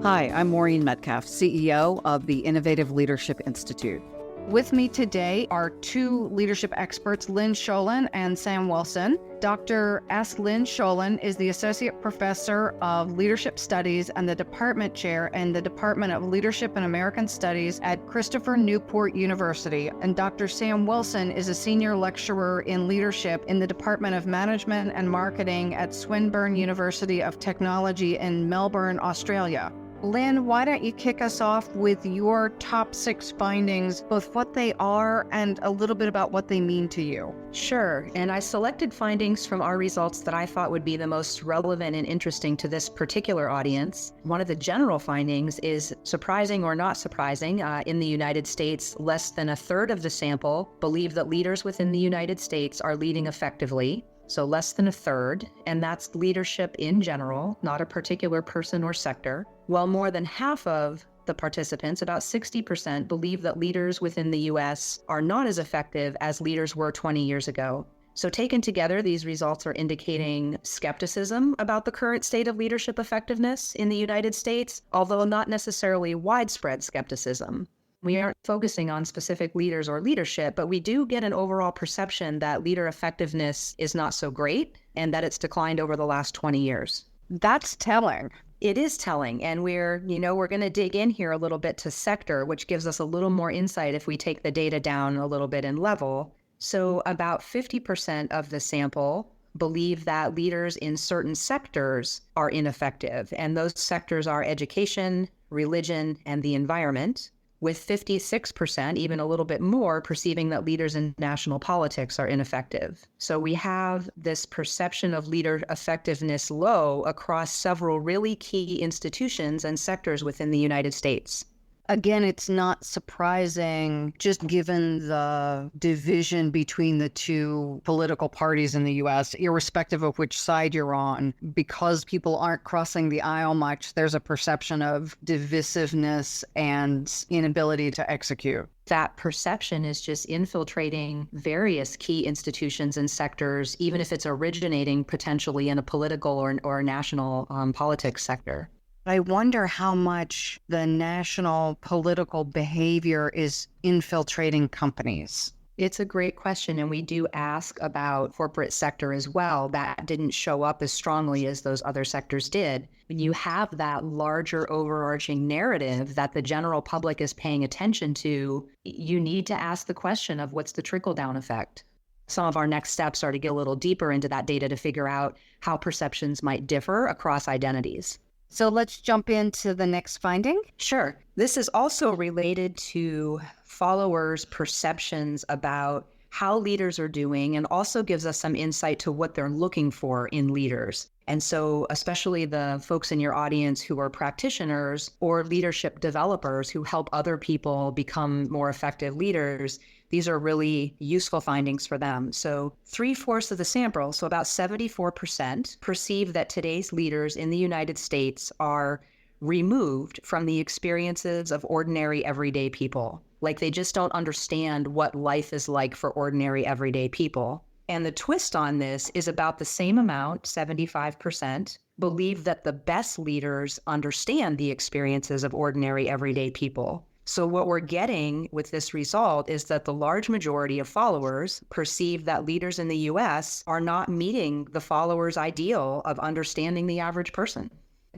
Hi, I'm Maureen Metcalf, CEO of the Innovative Leadership Institute. With me today are two leadership experts, Lynn Shollen and Sam Wilson. Dr. S. Lynn Shollen is the Associate Professor of Leadership Studies and the Department Chair in the Department of Leadership and American Studies at Christopher Newport University. And Dr. Sam Wilson is a Senior Lecturer in Leadership in the Department of Management and Marketing at Swinburne University of Technology in Melbourne, Australia. Lynn, why don't you kick us off with your top 6 findings, both what they are and a little bit about what they mean to you? Sure, and I selected findings from our results that I thought would be the most relevant and interesting to this particular audience. One of the general findings is, surprising or not surprising, in the United States, less than a third of the sample believe that leaders within the United States are leading effectively. So less than a third, and that's leadership in general, not a particular person or sector. While more than half of the participants, about 60%, believe that leaders within the US are not as effective as leaders were 20 years ago. So taken together, these results are indicating skepticism about the current state of leadership effectiveness in the United States, although not necessarily widespread skepticism. We aren't focusing on specific leaders or leadership, but we do get an overall perception that leader effectiveness is not so great and that it's declined over the last 20 years. That's telling. It is telling, and we're going to dig in here a little bit to sector, which gives us a little more insight if we take the data down a little bit in level. So about 50% of the sample believe that leaders in certain sectors are ineffective, and those sectors are education, religion, and the environment, with 56%, even a little bit more, perceiving that leaders in national politics are ineffective. So we have this perception of leader effectiveness low across several really key institutions and sectors within the United States. Again, it's not surprising, just given the division between the two political parties in the U.S., irrespective of which side you're on, because people aren't crossing the aisle much, there's a perception of divisiveness and inability to execute. That perception is just infiltrating various key institutions and sectors, even if it's originating potentially in a political or national politics sector. I wonder how much the national political behavior is infiltrating companies. It's a great question, and we do ask about corporate sector as well. That didn't show up as strongly as those other sectors did. When you have that larger overarching narrative that the general public is paying attention to, you need to ask the question of what's the trickle-down effect. Some of our next steps are to get a little deeper into that data to figure out how perceptions might differ across identities. So let's jump into the next finding. Sure. This is also related to followers' perceptions about how leaders are doing, and also gives us some insight to what they're looking for in leaders. And so especially the folks in your audience who are practitioners or leadership developers who help other people become more effective leaders, these are really useful findings for them. So 3/4 of the sample, so about 74%, perceive that today's leaders in the United States are removed from the experiences of ordinary everyday people. Like they just don't understand what life is like for ordinary everyday people. And the twist on this is about the same amount, 75%, believe that the best leaders understand the experiences of ordinary everyday people. So what we're getting with this result is that the large majority of followers perceive that leaders in the US are not meeting the followers' ideal of understanding the average person.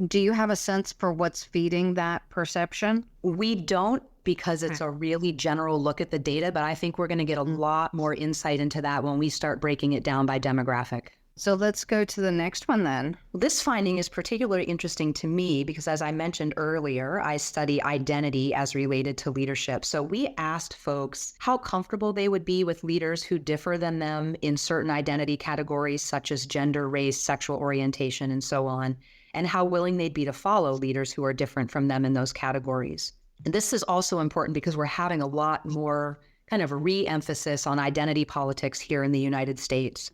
Do you have a sense for what's feeding that perception? We don't, because it's a really general look at the data, but I think we're going to get a lot more insight into that when we start breaking it down by demographic. So let's go to the next one then. This finding is particularly interesting to me because, as I mentioned earlier, I study identity as related to leadership. So we asked folks how comfortable they would be with leaders who differ than them in certain identity categories such as gender, race, sexual orientation, and so on, and how willing they'd be to follow leaders who are different from them in those categories. And this is also important because we're having a lot more kind of re-emphasis on identity politics here in the United States.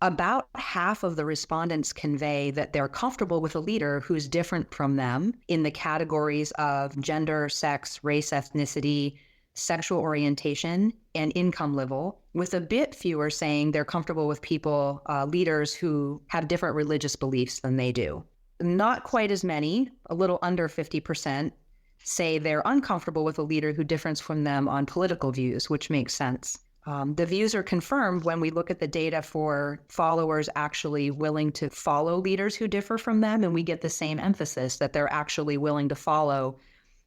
About half of the respondents convey that they're comfortable with a leader who's different from them in the categories of gender, sex, race, ethnicity, sexual orientation, and income level, with a bit fewer saying they're comfortable with people, leaders who have different religious beliefs than they do. Not quite as many, a little under 50%, say they're uncomfortable with a leader who differs from them on political views, which makes sense. The views are confirmed when we look at the data for followers actually willing to follow leaders who differ from them, and we get the same emphasis that they're actually willing to follow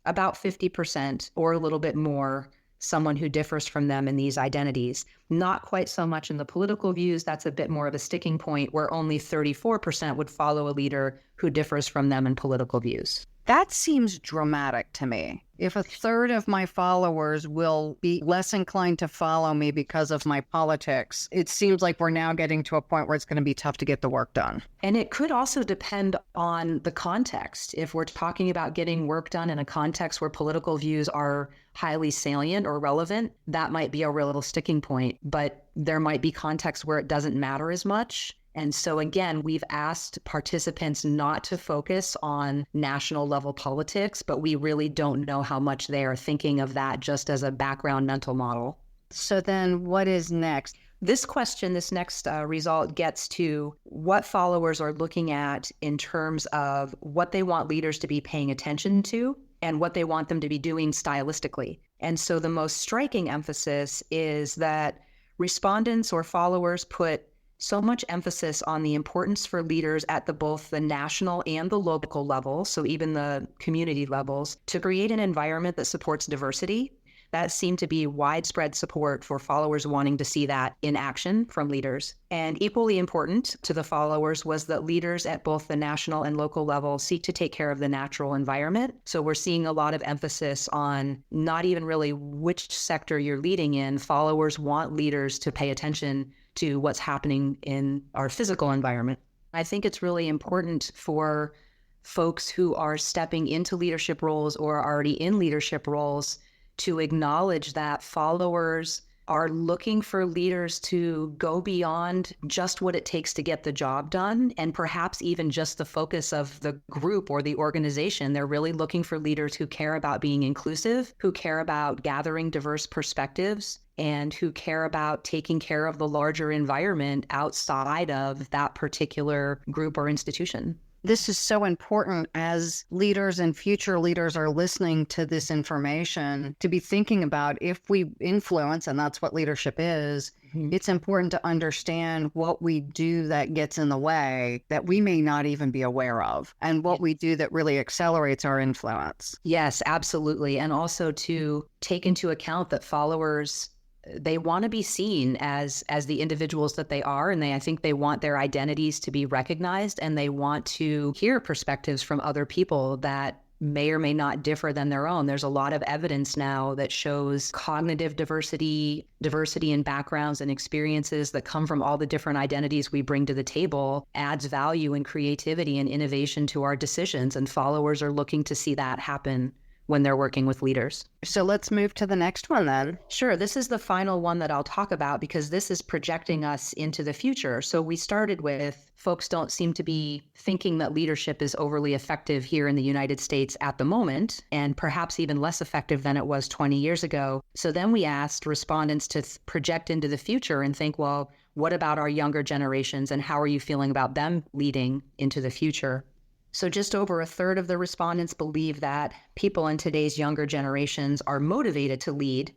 about 50% or a little bit more someone who differs from them in these identities. Not quite so much in the political views. That's a bit more of a sticking point where only 34% would follow a leader who differs from them in political views. That seems dramatic to me. If a third of my followers will be less inclined to follow me because of my politics, it seems like we're now getting to a point where it's going to be tough to get the work done. And it could also depend on the context. If we're talking about getting work done in a context where political views are highly salient or relevant, that might be a real little sticking point. But there might be contexts where it doesn't matter as much. And so again, we've asked participants not to focus on national level politics, but we really don't know how much they are thinking of that just as a background mental model. So then what is next? This question, this next result gets to what followers are looking at in terms of what they want leaders to be paying attention to and what they want them to be doing stylistically. And so the most striking emphasis is that respondents or followers put so much emphasis on the importance for leaders at both the national and the local level, so even the community levels, to create an environment that supports diversity. That seemed to be widespread support for followers wanting to see that in action from leaders. And equally important to the followers was that leaders at both the national and local level seek to take care of the natural environment. So we're seeing a lot of emphasis on not even really which sector you're leading in. Followers want leaders to pay attention to what's happening in our physical environment. I think it's really important for folks who are stepping into leadership roles or are already in leadership roles to acknowledge that followers are looking for leaders to go beyond just what it takes to get the job done, and perhaps even just the focus of the group or the organization. They're really looking for leaders who care about being inclusive, who care about gathering diverse perspectives, and who care about taking care of the larger environment outside of that particular group or institution. This is so important as leaders and future leaders are listening to this information to be thinking about if we influence, and that's what leadership is, it's important to understand what we do that gets in the way that we may not even be aware of, and what we do that really accelerates our influence. Yes, absolutely. And also to take into account that followers, they want to be seen as the individuals that they are, and I think they want their identities to be recognized, and they want to hear perspectives from other people that may or may not differ than their own. There's a lot of evidence now that shows cognitive diversity in backgrounds and experiences that come from all the different identities we bring to the table adds value and creativity and innovation to our decisions, and followers are looking to see that happen when they're working with leaders. So let's move to the next one then. Sure. This is the final one that I'll talk about because this is projecting us into the future. So we started with folks don't seem to be thinking that leadership is overly effective here in the United States at the moment, and perhaps even less effective than it was 20 years ago. So then we asked respondents to project into the future and think, well, what about our younger generations, and how are you feeling about them leading into the future? So just over a third of the respondents believe that people in today's younger generations are motivated to lead.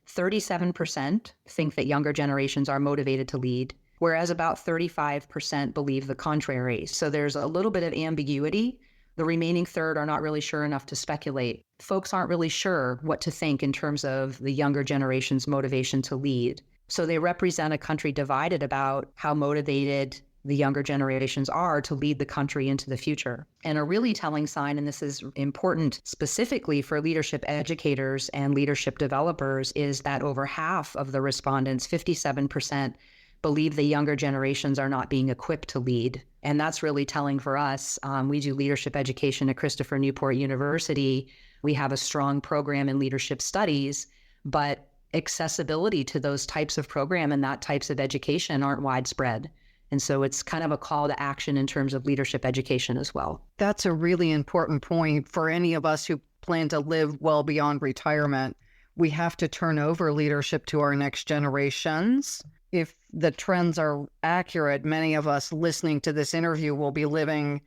37% think that younger generations are motivated to lead, whereas about 35% believe the contrary. So there's a little bit of ambiguity. The remaining third are not really sure enough to speculate. Folks aren't really sure what to think in terms of the younger generation's motivation to lead. So they represent a country divided about how motivated the younger generations are to lead the country into the future. And a really telling sign, and this is important specifically for leadership educators and leadership developers, is that over half of the respondents, 57%, believe the younger generations are not being equipped to lead. And that's really telling for us. We do leadership education at Christopher Newport University. We have a strong program in leadership studies, but accessibility to those types of program and that types of education aren't widespread. And so it's kind of a call to action in terms of leadership education as well. That's a really important point for any of us who plan to live well beyond retirement. We have to turn over leadership to our next generations. If the trends are accurate, many of us listening to this interview will be living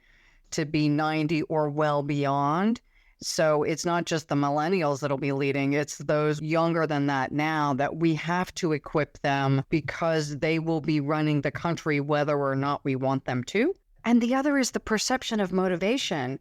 to be 90 or well beyond. So it's not just the millennials that'll be leading, it's those younger than that now that we have to equip them because they will be running the country whether or not we want them to. And the other is the perception of motivation,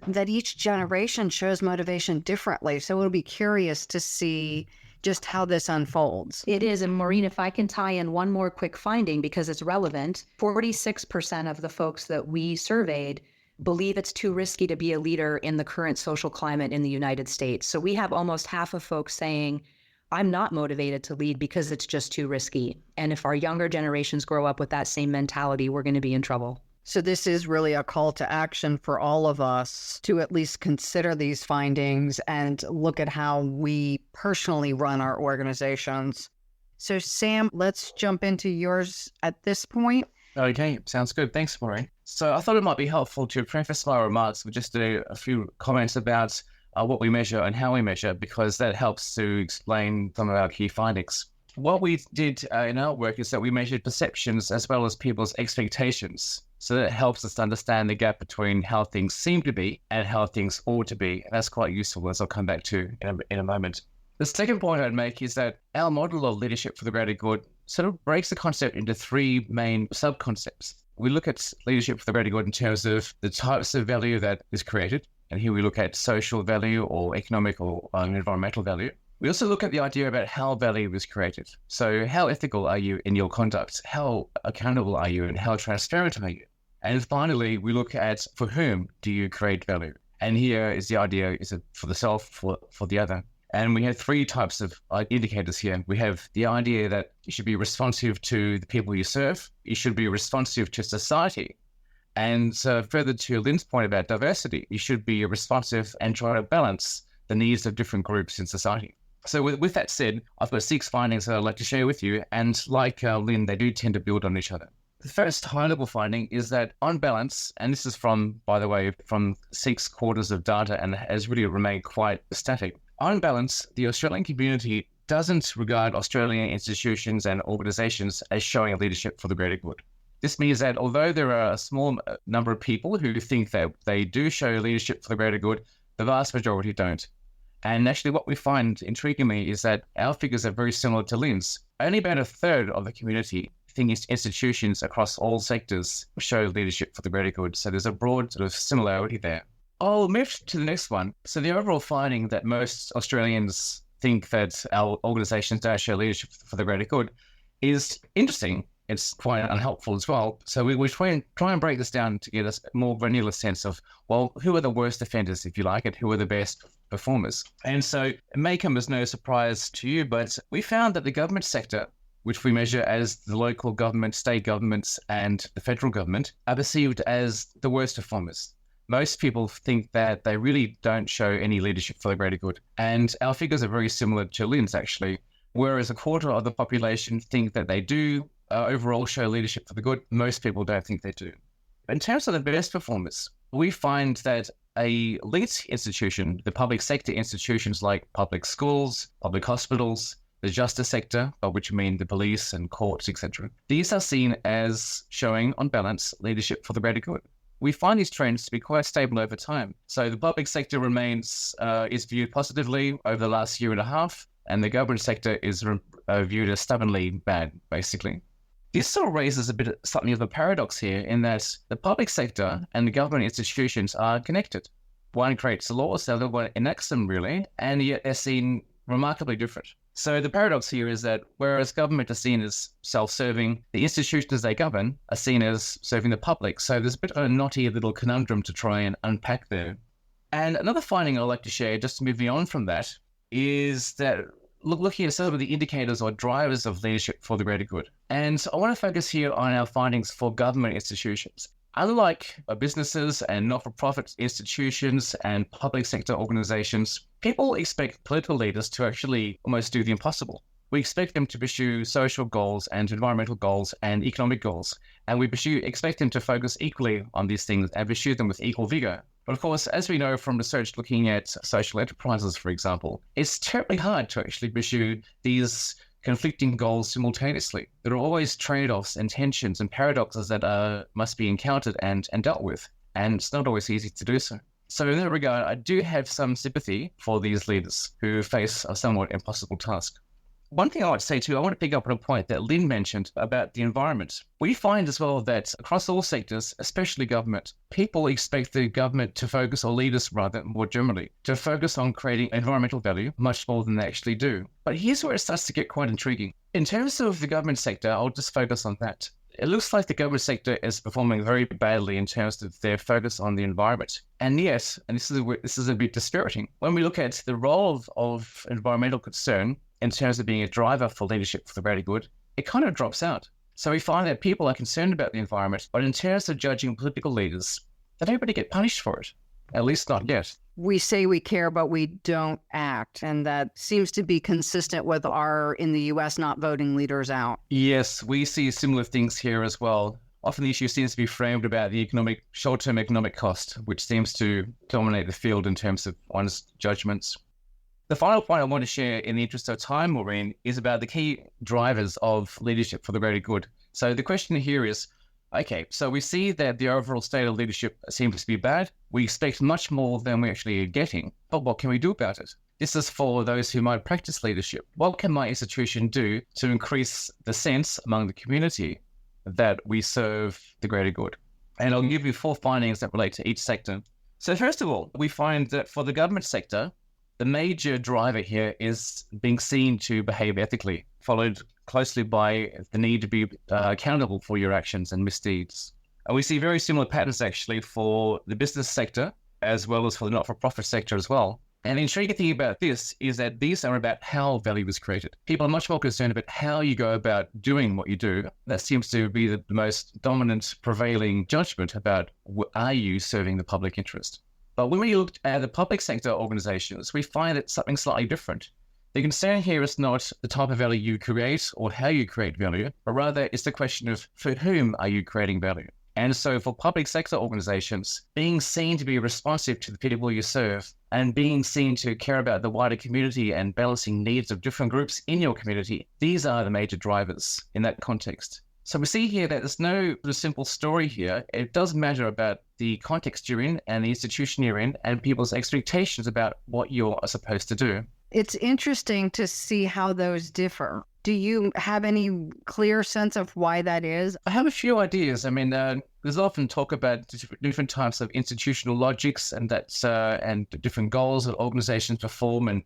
that each generation shows motivation differently. So it'll be curious to see just how this unfolds. It is. And Maureen, if I can tie in one more quick finding because it's relevant, 46% of the folks that we surveyed believe it's too risky to be a leader in the current social climate in the United States. So we have almost half of folks saying, I'm not motivated to lead because it's just too risky. And if our younger generations grow up with that same mentality, we're going to be in trouble. So this is really a call to action for all of us to at least consider these findings and look at how we personally run our organizations. So Sam, let's jump into yours at this point. Okay, sounds good. Thanks, Maureen. So I thought it might be helpful to preface my remarks with just a few comments about what we measure and how we measure, because that helps to explain some of our key findings. What we did in our work is that we measured perceptions as well as people's expectations. So that helps us to understand the gap between how things seem to be and how things ought to be. And that's quite useful, as I'll come back to in a moment. The second point I'd make is that our model of leadership for the greater good sort of breaks the concept into three main sub-concepts. We look at leadership for the greater good in terms of the types of value that is created. And here we look at social value or economic or environmental value. We also look at the idea about how value is created. So how ethical are you in your conduct? How accountable are you and how transparent are you? And finally, we look at for whom do you create value? And here is the idea, is it for the self, for the other? And we have three types of indicators here. We have the idea that you should be responsive to the people you serve. You should be responsive to society. And further to Lynn's point about diversity, you should be responsive and try to balance the needs of different groups in society. So with that said, I've got 6 findings that I'd like to share with you. And like Lynn, they do tend to build on each other. The first high-level finding is that on balance, and this is from, by the way, from 6 quarters of data and has really remained quite static. On balance, the Australian community doesn't regard Australian institutions and organisations as showing leadership for the greater good. This means that although there are a small number of people who think that they do show leadership for the greater good, the vast majority don't. And actually what we find, intriguingly, is that our figures are very similar to Lynn's. Only about a third of the community think institutions across all sectors show leadership for the greater good. So there's a broad sort of similarity there. I'll move to the next one. So the overall finding that most Australians think that our organisations don't show leadership for the greater good is interesting. It's quite unhelpful as well. So we try and break this down to get a more granular sense of, well, who are the worst offenders, if you like, and who are the best performers? And so it may come as no surprise to you, but we found that the government sector, which we measure as the local government, state governments, and the federal government, are perceived as the worst performers. Most people think that they really don't show any leadership for the greater good. And our figures are very similar to Lynn's, actually, whereas a quarter of the population think that they do overall show leadership for the good. Most people don't think they do. In terms of the best performers, we find that a linked institution, the public sector institutions like public schools, public hospitals, the justice sector, by which I mean the police and courts, etc., these are seen as showing, on balance, leadership for the greater good. We find these trends to be quite stable over time. So the public sector is viewed positively over the last year and a half, and the government sector is viewed as stubbornly bad, basically. This sort of raises something of a paradox here in that the public sector and the government institutions are connected. One creates the laws, the other one enacts them, really, and yet they're seen remarkably different. So the paradox here is that whereas government is seen as self-serving, the institutions they govern are seen as serving the public. So there's a bit of a knotty little conundrum to try and unpack there. And another finding I'd like to share, just moving on from that, is that looking at some of the indicators or drivers of leadership for the greater good. And I want to focus here on our findings for government institutions. Unlike businesses and not-for-profit institutions and public sector organizations, people expect political leaders to actually almost do the impossible. We expect them to pursue social goals and environmental goals and economic goals, and we expect them to focus equally on these things and pursue them with equal vigor. But of course, as we know from research looking at social enterprises, for example, it's terribly hard to actually pursue these conflicting goals simultaneously. There are always trade-offs and tensions and paradoxes that must be encountered and dealt with. and it's not always easy to do so. So in that regard, I do have some sympathy for these leaders who face a somewhat impossible task. One thing I would say too, I want to pick up on a point that Lynn mentioned about the environment. We find as well that across all sectors, especially government, people expect the government to focus, or leaders rather, more generally, to focus on creating environmental value much more than they actually do. But here's where it starts to get quite intriguing. In terms of the government sector, I'll just focus on that. It looks like the government sector is performing very badly in terms of their focus on the environment. And yet, and this is a bit dispiriting, when we look at the role of environmental concern in terms of being a driver for leadership for the greater good, it kind of drops out. So we find that people are concerned about the environment, but in terms of judging political leaders, they don't really get punished for it, at least not yet. We say we care, but we don't act. And that seems to be consistent with in the US, not voting leaders out. Yes, we see similar things here as well. Often the issue seems to be framed about the short-term economic cost, which seems to dominate the field in terms of one's judgments. The final point I want to share in the interest of time, Maureen, is about the key drivers of leadership for the greater good. So the question here is, okay, so we see that the overall state of leadership seems to be bad. We expect much more than we actually are getting, but what can we do about it? This is for those who might practice leadership. What can my institution do to increase the sense among the community that we serve the greater good? And I'll give you 4 findings that relate to each sector. So first of all, we find that for the government sector, the major driver here is being seen to behave ethically, followed closely by the need to be accountable for your actions and misdeeds. And we see very similar patterns actually for the business sector, as well as for the not-for-profit sector as well. And the intriguing thing about this is that these are about how value is created. People are much more concerned about how you go about doing what you do. That seems to be the most dominant prevailing judgment about are you serving the public interest. But when we look at the public sector organizations, we find it something slightly different. The concern here is not the type of value you create or how you create value, but rather it's the question of for whom are you creating value? And so for public sector organizations, being seen to be responsive to the people you serve and being seen to care about the wider community and balancing needs of different groups in your community, these are the major drivers in that context. So we see here that there's no simple story here. It does matter about the context you're in and the institution you're in and people's expectations about what you're supposed to do. It's interesting to see how those differ. Do you have any clear sense of why that is? I have a few ideas. I mean, there's often talk about different types of institutional logics and different goals that organizations perform. And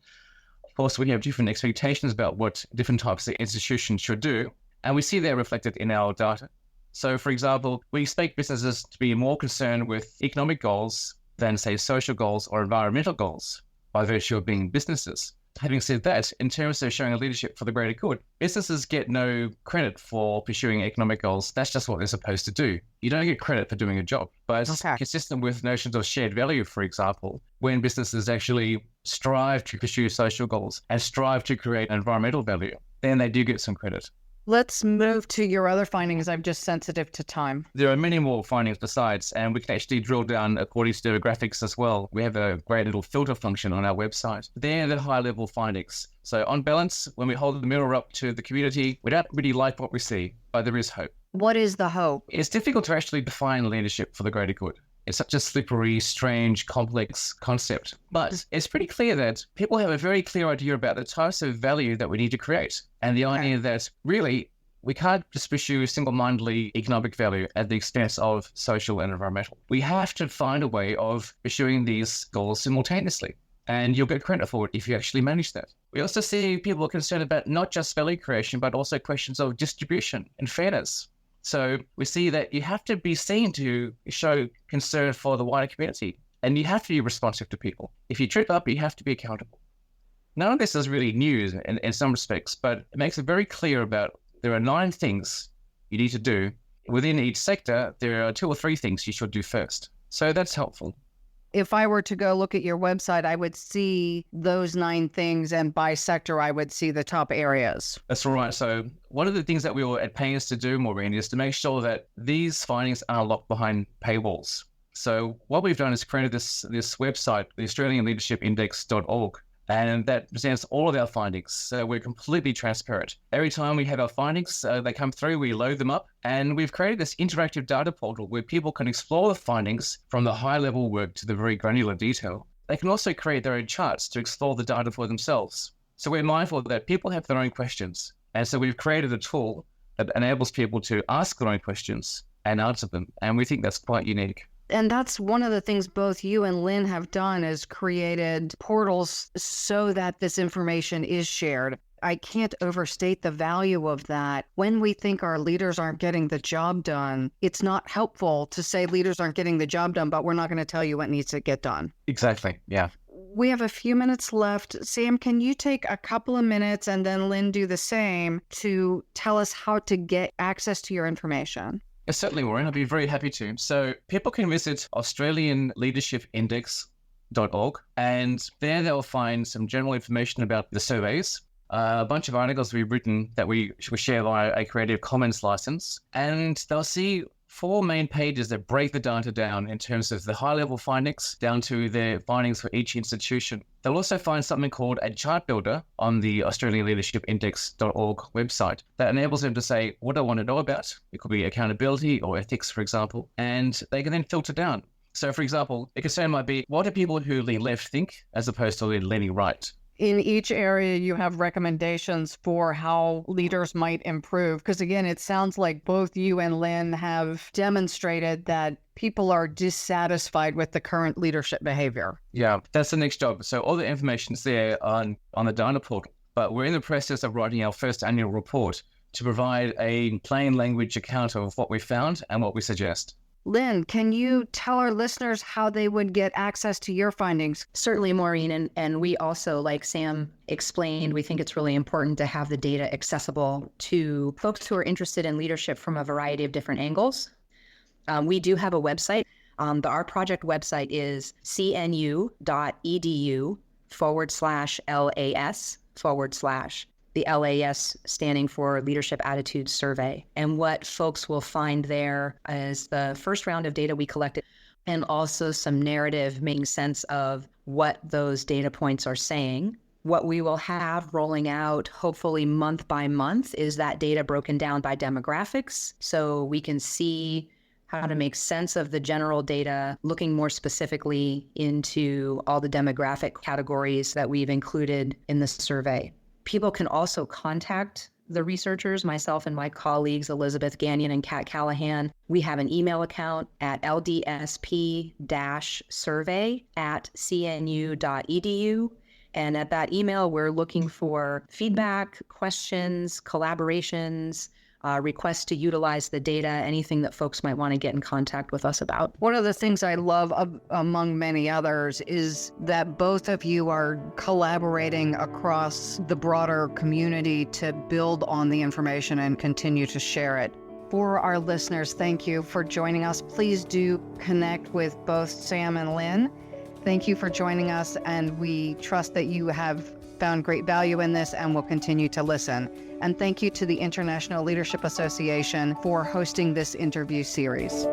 of course, we have different expectations about what different types of institutions should do. And we see that reflected in our data. So, for example, we expect businesses to be more concerned with economic goals than, say, social goals or environmental goals by virtue of being businesses. Having said that, in terms of showing a leadership for the greater good, businesses get no credit for pursuing economic goals. That's just what they're supposed to do. You don't get credit for doing a job. But it's consistent with notions of shared value, for example, when businesses actually strive to pursue social goals and strive to create environmental value, then they do get some credit. Let's move to your other findings. I'm just sensitive to time. There are many more findings besides, and we can actually drill down according to demographics as well. We have a great little filter function on our website. They're the high-level findings. So on balance, when we hold the mirror up to the community, we don't really like what we see, but there is hope. What is the hope? It's difficult to actually define leadership for the greater good. It's such a slippery, strange, complex concept. But it's pretty clear that people have a very clear idea about the types of value that we need to create. And the idea that really we can't just pursue single-mindedly economic value at the expense of social and environmental. We have to find a way of pursuing these goals simultaneously. And you'll get credit for it if you actually manage that. We also see people concerned about not just value creation, but also questions of distribution and fairness. So we see that you have to be seen to show concern for the wider community, and you have to be responsive to people. If you trip up, you have to be accountable. None of this is really news in some respects, but it makes it very clear about there are 9 things you need to do. Within each sector, there are 2 or 3 things you should do first. So that's helpful. If I were to go look at your website, I would see those 9 things, and by sector, I would see the top areas. That's right. So one of the things that we were at pains to do, Maureen, is to make sure that these findings are locked behind paywalls. So what we've done is created this website, the AustralianLeadershipIndex.org, and that presents all of our findings. So we're completely transparent. Every time we have our findings, they come through, we load them up, and we've created this interactive data portal where people can explore the findings from the high-level work to the very granular detail. They can also create their own charts to explore the data for themselves. So we're mindful that people have their own questions. And so we've created a tool that enables people to ask their own questions and answer them. And we think that's quite unique. And that's one of the things both you and Lynn have done, is created portals so that this information is shared. I can't overstate the value of that. When we think our leaders aren't getting the job done, it's not helpful to say leaders aren't getting the job done, but we're not going to tell you what needs to get done. Exactly. Yeah. We have a few minutes left. Sam, can you take a couple of minutes, and then Lynn do the same, to tell us how to get access to your information? Yes, certainly, Warren. I'd be very happy to. So people can visit AustralianLeadershipIndex.org, and there they'll find some general information about the surveys, a bunch of articles we've written that we share via a Creative Commons license, and they'll see 4 main pages that break the data down in terms of the high-level findings down to the findings for each institution. They'll also find something called a chart builder on the AustralianLeadershipIndex.org website that enables them to say, what do I want to know about? It could be accountability or ethics, for example, and they can then filter down. So, for example, a concern might be, what do people who lean left think as opposed to leaning right? In each area, you have recommendations for how leaders might improve. Because again, it sounds like both you and Lynn have demonstrated that people are dissatisfied with the current leadership behavior. Yeah, that's the next job. So all the information's there on the data portal, but we're in the process of writing our first annual report to provide a plain language account of what we found and what we suggest. Lynn, can you tell our listeners how they would get access to your findings? Certainly, Maureen. And we also, like Sam explained, we think it's really important to have the data accessible to folks who are interested in leadership from a variety of different angles. We do have a website. Our project website is cnu.edu/LAS/ the LAS standing for Leadership Attitude Survey. And what folks will find there is the first round of data we collected, and also some narrative making sense of what those data points are saying. What we will have rolling out, hopefully month by month, is that data broken down by demographics, so we can see how to make sense of the general data, looking more specifically into all the demographic categories that we've included in the survey. People can also contact the researchers, myself and my colleagues, Elizabeth Gagnon and Kat Callahan. We have an email account at ldsp-survey@cnu.edu. And at that email, we're looking for feedback, questions, collaborations, requests to utilize the data, anything that folks might want to get in contact with us about. One of the things I love, among many others, is that both of you are collaborating across the broader community to build on the information and continue to share it. For our listeners, thank you for joining us. Please do connect with both Sam and Lynn. Thank you for joining us, and we trust that you have found great value in this and will continue to listen. And thank you to the International Leadership Association for hosting this interview series.